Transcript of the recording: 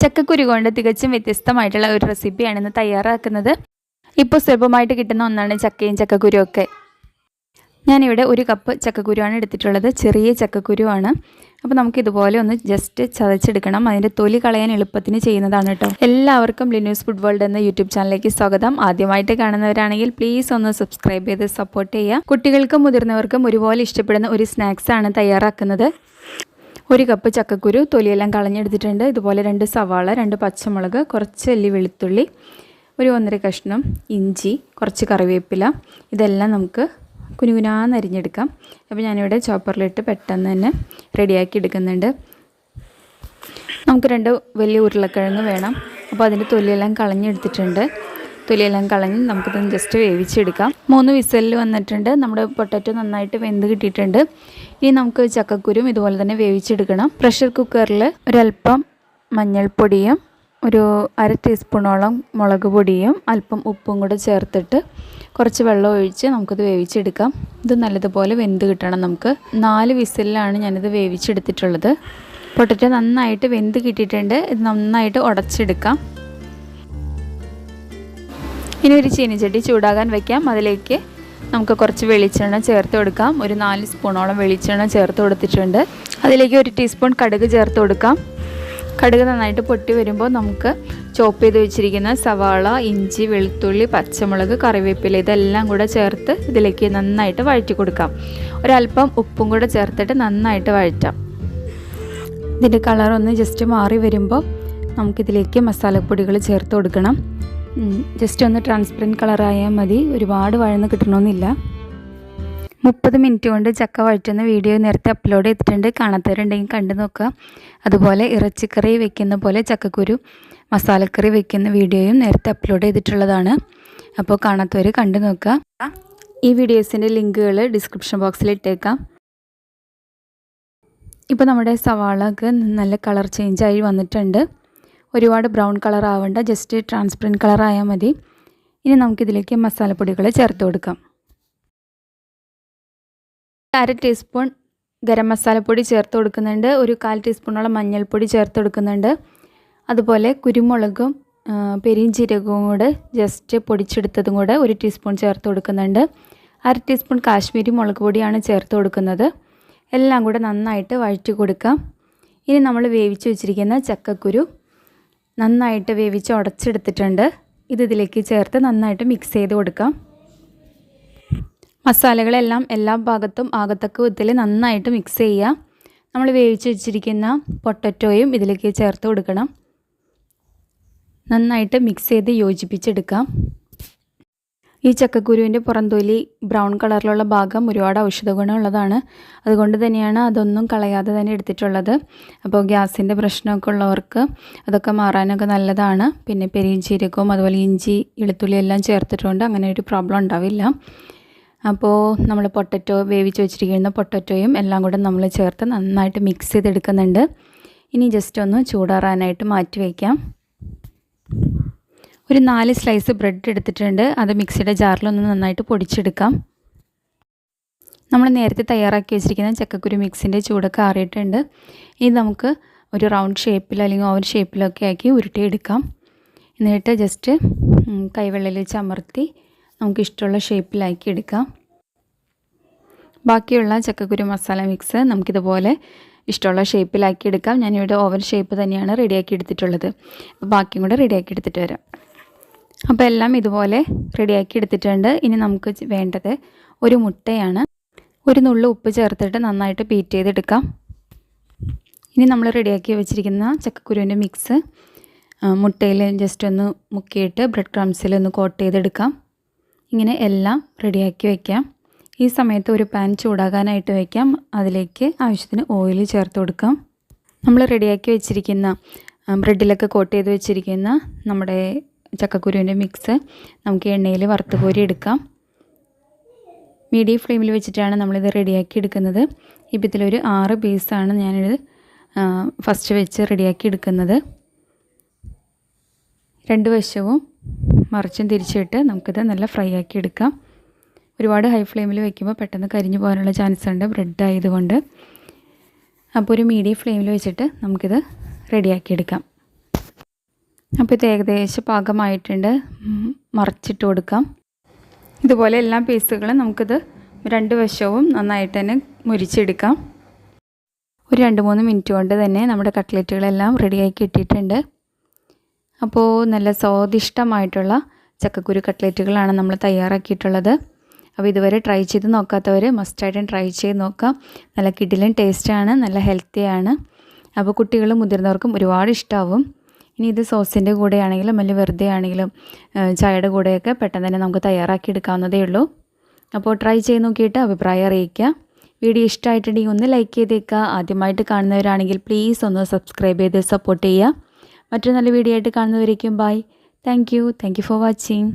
ചക്കക്കുരു കൊണ്ട് തികച്ചും വ്യത്യസ്തമായിട്ടുള്ള ഒരു റെസിപ്പിയാണ് ഇന്ന് തയ്യാറാക്കുന്നത്. ഇപ്പോൾ സുലഭമായിട്ട് കിട്ടുന്ന ഒന്നാണ് ചക്കയും ചക്കക്കുരു ഒക്കെ. ഞാനിവിടെ 1 കപ്പ് ചക്കക്കുരുവാണ് എടുത്തിട്ടുള്ളത്. ചെറിയ ചക്കക്കുരുവാണ്. അപ്പോൾ നമുക്ക് ഇതുപോലെ ഒന്ന് ജസ്റ്റ് ചതച്ചെടുക്കണം. അതിൻ്റെ തൊലി കളയാൻ എളുപ്പത്തിന് ചെയ്യുന്നതാണ് കേട്ടോ. എല്ലാവർക്കും ലിനൂസ് ഫുഡ് വേൾഡ് എന്ന യൂട്യൂബ് ചാനലിലേക്ക് സ്വാഗതം. ആദ്യമായിട്ട് കാണുന്നവരാണെങ്കിൽ പ്ലീസ് ഒന്ന് സബ്സ്ക്രൈബ് ചെയ്ത് സപ്പോർട്ട് ചെയ്യുക. കുട്ടികൾക്കും മുതിർന്നവർക്കും ഒരുപോലെ ഇഷ്ടപ്പെടുന്ന ഒരു സ്നാക്സാണ് തയ്യാറാക്കുന്നത്. 1 കപ്പ് ചക്കക്കുരു തൊലിയെല്ലാം കളഞ്ഞെടുത്തിട്ടുണ്ട്. ഇതുപോലെ 2 സവാള, 2 പച്ചമുളക്, കുറച്ച് അല്ലി വെളുത്തുള്ളി, ഒരു 1.5 കഷ്ണം ഇഞ്ചി, കുറച്ച് കറിവേപ്പില, ഇതെല്ലാം നമുക്ക് കുനുകുനാന്ന് അരിഞ്ഞെടുക്കാം. അപ്പോൾ ഞാനിവിടെ ചോപ്പറിലിട്ട് പെട്ടെന്ന് തന്നെ റെഡിയാക്കി എടുക്കുന്നുണ്ട്. നമുക്ക് 2 വലിയ ഉരുളക്കിഴങ്ങ് വേണം. അപ്പോൾ അതിൻ്റെ തൊലിയെല്ലാം കളഞ്ഞെടുത്തിട്ടുണ്ട്. തൊലിയെല്ലാം കളഞ്ഞ് നമുക്കിതൊന്ന് ജസ്റ്റ് വേവിച്ചെടുക്കാം. 3 വിസലിൽ വന്നിട്ടുണ്ട്. നമ്മുടെ പൊട്ടാറ്റോ നന്നായിട്ട് വെന്ത് കിട്ടിയിട്ടുണ്ട്. ഇനി നമുക്ക് ചക്കക്കുരും ഇതുപോലെ തന്നെ വേവിച്ചെടുക്കണം. പ്രഷർ കുക്കറിൽ ഒരല്പം മഞ്ഞൾപ്പൊടിയും ഒരു 1/2 ടീസ്പൂണോളം മുളക് പൊടിയും അല്പം ഉപ്പും കൂടെ ചേർത്തിട്ട് കുറച്ച് വെള്ളം ഒഴിച്ച് നമുക്കിത് വേവിച്ചെടുക്കാം. ഇത് നല്ലതുപോലെ വെന്ത് കിട്ടണം. നമുക്ക് 4 വിസിലാണ് ഞാനിത് വേവിച്ചെടുത്തിട്ടുള്ളത്. പൊട്ടാറ്റോ നന്നായിട്ട് വെന്ത് കിട്ടിയിട്ടുണ്ട്. ഇത് നന്നായിട്ട് ഉടച്ചെടുക്കാം. ഇനി ഒരു ചീനിച്ചട്ടി ചൂടാകാൻ വയ്ക്കാം. അതിലേക്ക് നമുക്ക് കുറച്ച് വെളിച്ചെണ്ണ ചേർത്ത് കൊടുക്കാം. ഒരു 4 സ്പൂണോളം വെളിച്ചെണ്ണ ചേർത്ത് കൊടുത്തിട്ടുണ്ട്. അതിലേക്ക് 1 ടീസ്പൂൺ കടുക് ചേർത്ത് കൊടുക്കാം. കടുക് നന്നായിട്ട് പൊട്ടി വരുമ്പോൾ നമുക്ക് ചോപ്പ് ചെയ്ത് വെച്ചിരിക്കുന്ന സവാള, ഇഞ്ചി, വെളുത്തുള്ളി, പച്ചമുളക്, കറിവേപ്പില ഇതെല്ലാം കൂടെ ചേർത്ത് ഇതിലേക്ക് നന്നായിട്ട് വഴറ്റി കൊടുക്കാം. ഒരല്പം ഉപ്പും കൂടെ ചേർത്തിട്ട് നന്നായിട്ട് വഴറ്റാം. ഇതിൻ്റെ കളറൊന്ന് ജസ്റ്റ് മാറി വരുമ്പോൾ നമുക്കിതിലേക്ക് മസാലപ്പൊടികൾ ചേർത്ത് കൊടുക്കണം. ജസ്റ്റ് ഒന്ന് ട്രാൻസ്പെറൻറ്റ് കളറായാൽ മതി. ഒരുപാട് വഴന്ന് കിട്ടണമെന്നില്ല. 30 മിനിറ്റ് കൊണ്ട് ചക്ക വഴറ്റുന്ന വീഡിയോ നേരത്തെ അപ്ലോഡ് ചെയ്തിട്ടുണ്ട്. കാണാത്തവരുണ്ടെങ്കിൽ കണ്ടു നോക്കുക. അതുപോലെ ഇറച്ചിക്കറി വെക്കുന്ന പോലെ ചക്കക്കുരു മസാലക്കറി വെക്കുന്ന വീഡിയോയും നേരത്തെ അപ്ലോഡ് ചെയ്തിട്ടുള്ളതാണ്. അപ്പോൾ കാണാത്തവർ കണ്ടു നോക്കുക. ഈ വീഡിയോസിൻ്റെ ലിങ്കുകൾ ഡിസ്ക്രിപ്ഷൻ ബോക്സിൽ ഇട്ടേക്കാം. ഇപ്പോൾ നമ്മുടെ സവാളക്ക് നല്ല കളർ ചേഞ്ചായി വന്നിട്ടുണ്ട്. ഒരുപാട് ബ്രൗൺ കളർ ആവേണ്ട, ജസ്റ്റ് ട്രാൻസ്പെറൻറ്റ് കളർ ആയാൽ മതി. ഇനി നമുക്കിതിലേക്ക് മസാലപ്പൊടികൾ ചേർത്ത് കൊടുക്കാം. 1/2 ടീസ്പൂൺ ഗരം മസാലപ്പൊടി ചേർത്ത് കൊടുക്കുന്നുണ്ട്. ഒരു 1/4 ടീസ്പൂണോളം മഞ്ഞൾപ്പൊടി ചേർത്ത് കൊടുക്കുന്നുണ്ട്. അതുപോലെ കുരുമുളകും പെരിഞ്ചീരകവും കൂടെ ജസ്റ്റ് പൊടിച്ചെടുത്തതും കൂടെ 1 ടീസ്പൂൺ ചേർത്ത് കൊടുക്കുന്നുണ്ട്. 1/2 ടീസ്പൂൺ കാശ്മീരി മുളക് പൊടിയാണ് ചേർത്ത് കൊടുക്കുന്നത്. എല്ലാം കൂടെ നന്നായിട്ട് വഴറ്റി കൊടുക്കാം. ഇനി നമ്മൾ വേവിച്ച് വെച്ചിരിക്കുന്ന ചക്കക്കുരു നന്നായിട്ട് വേവിച്ച് ഉടച്ചെടുത്തിട്ടുണ്ട്. ഇതിലേക്ക് ചേർത്ത് നന്നായിട്ട് മിക്സ് ചെയ്ത് കൊടുക്കാം. മസാലകളെല്ലാം എല്ലാ ഭാഗത്തും ആകത്തക്ക വിധത്തിൽ നന്നായിട്ട് മിക്സ് ചെയ്യുക. നമ്മൾ വേവിച്ച് വെച്ചിരിക്കുന്ന പൊട്ടറ്റോയും ഇതിലേക്ക് ചേർത്ത് കൊടുക്കണം. നന്നായിട്ട് മിക്സ് ചെയ്ത് യോജിപ്പിച്ചെടുക്കാം. ഈ ചക്കക്കുരുവിൻ്റെ പുറംതൊലി ബ്രൗൺ കളറിലുള്ള ഭാഗം ഒരുപാട് ഔഷധ ഗുണമുള്ളതാണ്. അതുകൊണ്ട് തന്നെയാണ് അതൊന്നും കളയാതെ തന്നെ എടുത്തിട്ടുള്ളത്. അപ്പോൾ ഗ്യാസിൻ്റെ പ്രശ്നമൊക്കെ ഉള്ളവർക്ക് അതൊക്കെ മാറാനൊക്കെ നല്ലതാണ്. പിന്നെ പെരിഞ്ചീരകവും അതുപോലെ ഇഞ്ചി, വെളുത്തുള്ളി എല്ലാം ചേർത്തിട്ടുണ്ട്. അങ്ങനെ ഒരു പ്രോബ്ലം ഉണ്ടാവില്ല. അപ്പോൾ നമ്മൾ പൊട്ടറ്റോ വേവിച്ച് വെച്ചിരിക്കുന്ന പൊട്ടറ്റോയും എല്ലാം കൂടെ നമ്മൾ ചേർത്ത് നന്നായിട്ട് മിക്സ് ചെയ്തെടുക്കുന്നുണ്ട്. ഇനി ജസ്റ്റ് ഒന്ന് ചൂടാറാനായിട്ട് മാറ്റി വയ്ക്കാം. ഒരു 4 സ്ലൈസ് ബ്രെഡ് എടുത്തിട്ടുണ്ട്. അത് മിക്സിയുടെ ജാറിലൊന്ന് നന്നായിട്ട് പൊടിച്ചെടുക്കാം. നമ്മൾ നേരത്തെ തയ്യാറാക്കി വെച്ചിരിക്കുന്ന ചക്കക്കുരു മിക്സിൻ്റെ ചൂടൊക്കെ ആറിയിട്ടുണ്ട്. ഇനി നമുക്ക് ഒരു റൗണ്ട് ഷേപ്പിൽ അല്ലെങ്കിൽ ഓവൽ ഷേപ്പിലൊക്കെ ആക്കി ഉരുട്ടിയെടുക്കാം. എന്നിട്ട് ജസ്റ്റ് കൈവെള്ളയിൽ വെച്ച് അമർത്തി നമുക്കിഷ്ടമുള്ള ഷേപ്പിലാക്കി എടുക്കാം. ബാക്കിയുള്ള ചക്കക്കുരു മസാല മിക്സ് നമുക്കിതുപോലെ ഇഷ്ടമുള്ള ഷേപ്പിലാക്കി എടുക്കാം. ഞാനിവിടെ ഓവൽ ഷേപ്പ് തന്നെയാണ് റെഡിയാക്കി എടുത്തിട്ടുള്ളത്. അപ്പോൾ ബാക്കിയും കൂടെ റെഡിയാക്കി എടുത്തിട്ട് വരാം. അപ്പോൾ എല്ലാം ഇതുപോലെ റെഡിയാക്കി എടുത്തിട്ടുണ്ട്. ഇനി നമുക്ക് വേണ്ടത് ഒരു മുട്ടയാണ്. ഒരു നുള്ളു ഉപ്പ് ചേർത്തിട്ട് നന്നായിട്ട് ബീറ്റ് ചെയ്തെടുക്കാം. ഇനി നമ്മൾ റെഡിയാക്കി വെച്ചിരിക്കുന്ന ചക്കക്കുരുവിൻ്റെ മിക്സ് മുട്ടയിൽ ജസ്റ്റ് ഒന്ന് മുക്കിയിട്ട് ബ്രെഡ് ക്രംസിൽ ഒന്ന് കോട്ട് ചെയ്തെടുക്കാം. ഇങ്ങനെ എല്ലാം റെഡിയാക്കി വയ്ക്കാം. ഈ സമയത്ത് ഒരു പാൻ ചൂടാകാനായിട്ട് വയ്ക്കാം. അതിലേക്ക് ആവശ്യത്തിന് ഓയിൽ ചേർത്ത് കൊടുക്കാം. നമ്മൾ റെഡിയാക്കി വെച്ചിരിക്കുന്ന ബ്രെഡിലൊക്കെ കോട്ട് ചെയ്ത് വെച്ചിരിക്കുന്ന നമ്മുടെ ചക്കക്കുരുവിൻ്റെ മിക്സ് നമുക്ക് എണ്ണയിൽ വറുത്ത് കോരി എടുക്കാം. മീഡിയം ഫ്ലെയിമിൽ വെച്ചിട്ടാണ് നമ്മളിത് റെഡിയാക്കി എടുക്കുന്നത്. ഇപ്പോൾ ഇതിലൊരു 6 പീസാണ് ഞാനിത് ഫസ്റ്റ് വെച്ച് റെഡിയാക്കി എടുക്കുന്നത്. 2 വശവും മറിച്ചും തിരിച്ചിട്ട് നമുക്കിത് നല്ല ഫ്രൈ ആക്കി എടുക്കാം. ഒരുപാട് ഹൈ ഫ്ലെയിമിൽ വെക്കുമ്പോൾ പെട്ടെന്ന് കരിഞ്ഞു പോകാനുള്ള ചാൻസ് ഉണ്ട് ബ്രെഡ് ആയതുകൊണ്ട്. അപ്പോൾ ഒരു മീഡിയം ഫ്ലെയിമിൽ വെച്ചിട്ട് നമുക്കിത് റെഡിയാക്കി എടുക്കാം. അപ്പോൾ ഇത് ഏകദേശം പാകമായിട്ടുണ്ട്. മറിച്ചിട്ട് കൊടുക്കാം. ഇതുപോലെ എല്ലാ പീസുകളും നമുക്കിത് രണ്ട് വശവും നന്നായിട്ട് തന്നെ മുരിച്ചെടുക്കാം. ഒരു 2-3 മിനിറ്റ് കൊണ്ട് തന്നെ നമ്മുടെ കട്ട്ലറ്റുകളെല്ലാം റെഡിയായി കിട്ടിയിട്ടുണ്ട്. അപ്പോൾ നല്ല സ്വാദിഷ്ടമായിട്ടുള്ള ചക്കക്കുരു കട്ട്ലറ്റുകളാണ് നമ്മൾ തയ്യാറാക്കിയിട്ടുള്ളത്. അപ്പോൾ ഇതുവരെ ട്രൈ ചെയ്ത് നോക്കാത്തവർ മസ്റ്റായിട്ടും ട്രൈ ചെയ്ത് നോക്കാം. നല്ല കിടിലൻ ടേസ്റ്റാണ്, നല്ല ഹെൽത്തിയാണ്. അപ്പോൾ കുട്ടികളും മുതിർന്നവർക്കും ഒരുപാട് ഇഷ്ടമാവും. ഇനി ഇത് സോസിൻ്റെ കൂടെ ആണെങ്കിലും അല്ലെങ്കിൽ വെറുതെ ആണെങ്കിലും ചായയുടെ കൂടെയൊക്കെ പെട്ടെന്ന് തന്നെ നമുക്ക് തയ്യാറാക്കി എടുക്കാവുന്നതേ ഉള്ളൂ. അപ്പോൾ ട്രൈ ചെയ്ത് നോക്കിയിട്ട് അഭിപ്രായം അറിയിക്കുക. വീഡിയോ ഇഷ്ടമായിട്ടുണ്ടെങ്കിൽ ഒന്ന് ലൈക്ക് ചെയ്തേക്കുക. ആദ്യമായിട്ട് കാണുന്നവരാണെങ്കിൽ പ്ലീസ് ഒന്ന് സബ്സ്ക്രൈബ് ചെയ്ത് സപ്പോർട്ട് ചെയ്യുക. മറ്റൊരു നല്ല വീഡിയോ ആയിട്ട് കാണുന്നവരേക്കും bye. Thank you for watching.